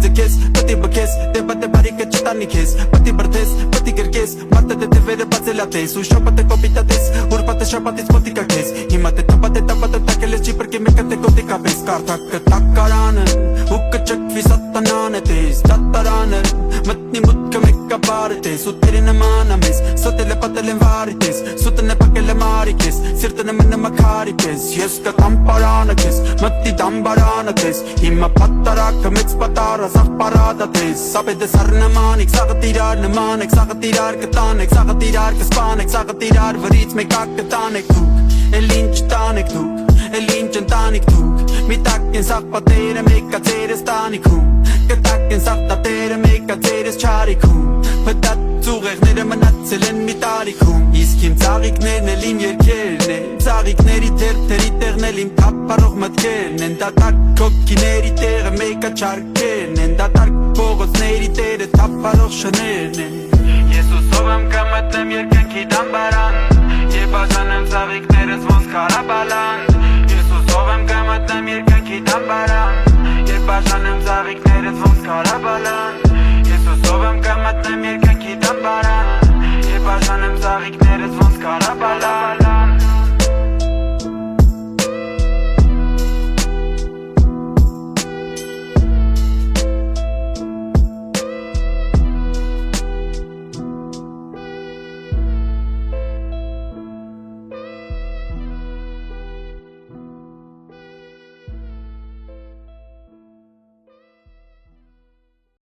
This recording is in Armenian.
ձգես, պետի բքես, դեպատե բարիկը չտանի քեզ, պետի բրդես, պետի գրկես, մարդը դե թևերը բացելատես, ու շապատը կոպիտատես, ուրպատը շապատից մոտիկա քեզ, հիմա դե տապատե տակել ես չի պրկի մեկը դե կոտիկա պես, կարդակը տակարանը, ու կճկվի սատանան է տես, դատարանը, մտնի մուտքը մեկա բարը տես, ու տերի նման ամես, սոտել է պատել են վարի տես, սուտն է պակել է մարի քեզ, սիրտն է մնը մակարի պես, ես կտամ պարանը քեզ, մտի դամբարանը քեզ, հիմա պատարակը մեծ պատարը, սաղ պարադա տես, սապետ է սար նմանիք, սաղը տիրար նմանեք, սաղը տիրար կտանեք, սաղը տիրար կսպանեք, սաղը տիրար վրից մեկակ կտանեք դուք, էլ ինչ տանեք դուք, էլ ինչ ընտանիք դուք, մի տակ են սաղ պատերը մեկա ձերս տանիքում, կտակ են սաղ տատերը մեկա ձերս չարիքում, պտատ ծուղեղները մնացել են մի տարիքում, իսկ իմ ծաղիքներն էլ իմ երկերն են, ծաղիքների թերթերի տեղն էլ իմ թափարող մտքերն են, դատարկ կոպքիների տեղը մեկա չարկերն են, դատարկ փողոցների տերը թափարող շներն են, ես ուսով եմ կմտնեմ երկնքի դամբարան, և բաժանեմ ծաղիքներս ոնց քարաբալան, ես ուսով եմ կմտնեմ երկնքի դամբարան, և բաժանեմ ծաղիքներս ոնց քարաբալան, ես ուսով եմ կմտնեմ երկնքի դամբարան, և բաժանեմ ծաղիքներս ոնց քարաբալան